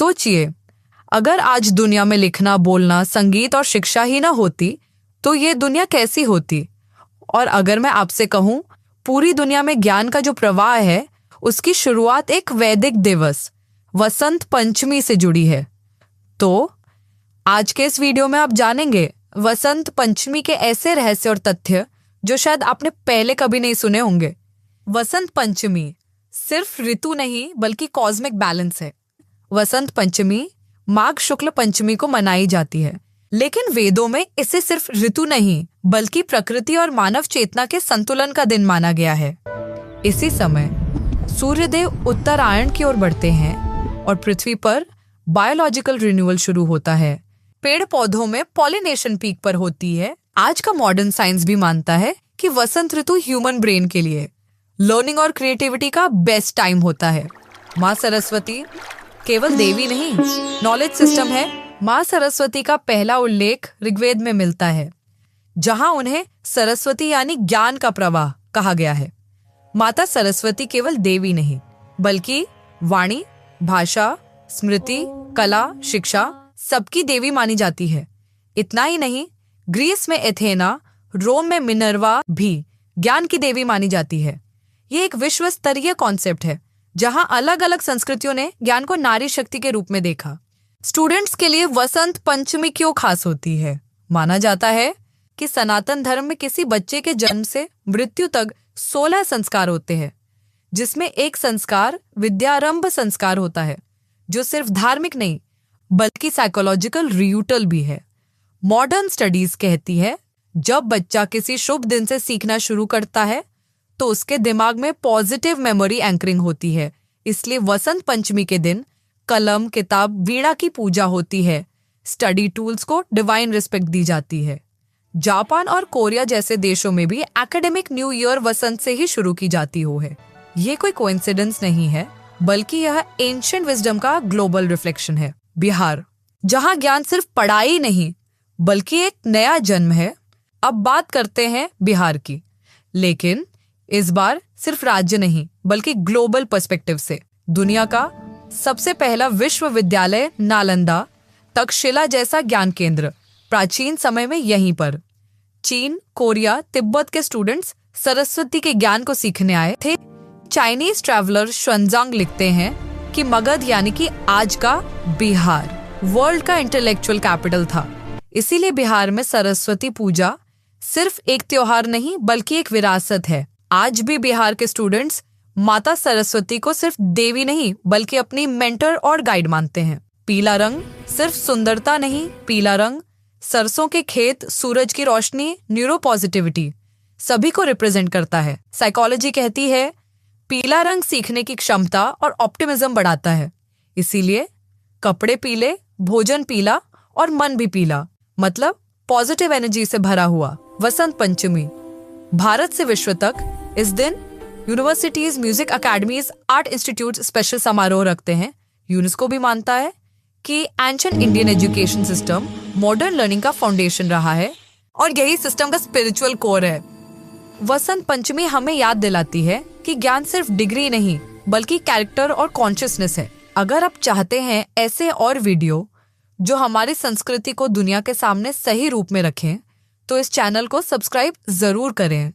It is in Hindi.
सोचिए, अगर आज दुनिया में लिखना, बोलना, संगीत और शिक्षा ही ना होती तो ये दुनिया कैसी होती। और अगर मैं आपसे कहूं, पूरी दुनिया में ज्ञान का जो प्रवाह है उसकी शुरुआत एक वैदिक दिवस वसंत पंचमी से जुड़ी है। तो आज के इस वीडियो में आप जानेंगे वसंत पंचमी के ऐसे रहस्य और तथ्य जो शायद आपने पहले कभी नहीं सुने होंगे। वसंत पंचमी सिर्फ ऋतु नहीं बल्कि कॉस्मिक बैलेंस है। वसंत पंचमी माघ शुक्ल पंचमी को मनाई जाती है, लेकिन वेदों में इसे सिर्फ ऋतु नहीं बल्कि प्रकृति और मानव चेतना के संतुलन का दिन माना गया है। इसी समय सूर्यदेव उत्तरायण की ओर बढ़ते हैं और पृथ्वी पर बायोलॉजिकल रिन्यूअल शुरू होता है। पेड़ पौधों में पॉलिनेशन पीक पर होती है। आज का मॉडर्न साइंस भी मानता है कि वसंत ऋतु ह्यूमन ब्रेन के लिए लर्निंग और क्रिएटिविटी का बेस्ट टाइम होता है। माँ सरस्वती केवल देवी नहीं, नॉलेज सिस्टम है। माँ सरस्वती का पहला उल्लेख ऋग्वेद में मिलता है, जहां उन्हें सरस्वती यानी ज्ञान का प्रवाह कहा गया है। माता सरस्वती केवल देवी नहीं बल्कि वाणी, भाषा, स्मृति, कला, शिक्षा सबकी देवी मानी जाती है। इतना ही नहीं, ग्रीस में एथेना, रोम में मिनर्वा भी ज्ञान की देवी मानी जाती है। ये एक विश्व स्तरीय कॉन्सेप्ट है जहां अलग अलग संस्कृतियों ने ज्ञान को नारी शक्ति के रूप में देखा। स्टूडेंट्स के लिए वसंत पंचमी क्यों खास होती है? माना जाता है कि सनातन धर्म में किसी बच्चे के जन्म से मृत्यु तक 16 संस्कार होते हैं, जिसमें एक संस्कार विद्यारंभ संस्कार होता है, जो सिर्फ धार्मिक नहीं बल्कि साइकोलॉजिकल रियूटल भी है। मॉडर्न स्टडीज कहती है जब बच्चा किसी शुभ दिन से सीखना शुरू करता है तो उसके दिमाग में पॉजिटिव मेमोरी एंकरिंग होती है। इसलिए वसंत पंचमी के दिन कलम, किताब, वीणा की पूजा होती है। स्टडी टूल्स को डिवाइन रिस्पेक्ट दी जाती है। जापान और कोरिया जैसे देशों में भी एकेडमिक न्यू ईयर वसंत से ही शुरू की जाती है। ये कोई कोइंसिडेंस नहीं है बल्कि यह एंशिएंट विजडम का ग्लोबल रिफ्लेक्शन है। बिहार, जहां ज्ञान सिर्फ पढ़ाई नहीं बल्कि एक नया जन्म है। अब बात करते हैं बिहार की, लेकिन इस बार सिर्फ राज्य नहीं बल्कि ग्लोबल पर्सपेक्टिव से। दुनिया का सबसे पहला विश्वविद्यालय नालंदा, तक्षशिला जैसा ज्ञान केंद्र प्राचीन समय में यहीं पर। चीन, कोरिया, तिब्बत के स्टूडेंट्स सरस्वती के ज्ञान को सीखने आए थे। चाइनीज ट्रैवलर शुएनजांग लिखते हैं कि मगध यानी कि आज का बिहार वर्ल्ड का इंटेलेक्चुअल कैपिटल था। इसीलिए बिहार में सरस्वती पूजा सिर्फ एक त्योहार नहीं बल्कि एक विरासत है। आज भी बिहार के स्टूडेंट्स माता सरस्वती को सिर्फ देवी नहीं बल्कि अपनी मेंटर और गाइड मानते हैं। पीला रंग सिर्फ सुंदरता नहीं, पीला रंग सरसों के खेत, सूरज की रोशनी, न्यूरो पॉजिटिविटी सभी को रिप्रेजेंट करता है। साइकोलॉजी कहती है पीला रंग सीखने की क्षमता और ऑप्टिमिज्म बढ़ाता है। इसीलिए कपड़े पीले, भोजन पीला और मन भी पीला, मतलब पॉजिटिव एनर्जी से भरा हुआ। वसंत पंचमी भारत से विश्व तक इस दिन universities, music academies, art institute special समारोह रखते हैं। यूनेस्को भी मानता है कि ancient Indian education system modern learning का फाउंडेशन रहा है और यही सिस्टम का स्पिरिचुअल कोर है। वसंत पंचमी हमें याद दिलाती है कि ज्ञान सिर्फ डिग्री नहीं बल्कि कैरेक्टर और कॉन्शियसनेस है। अगर आप चाहते हैं ऐसे और वीडियो जो हमारी संस्कृति को दुनिया के सामने सही रूप में रखें तो इस चैनल को सब्सक्राइब जरूर करें।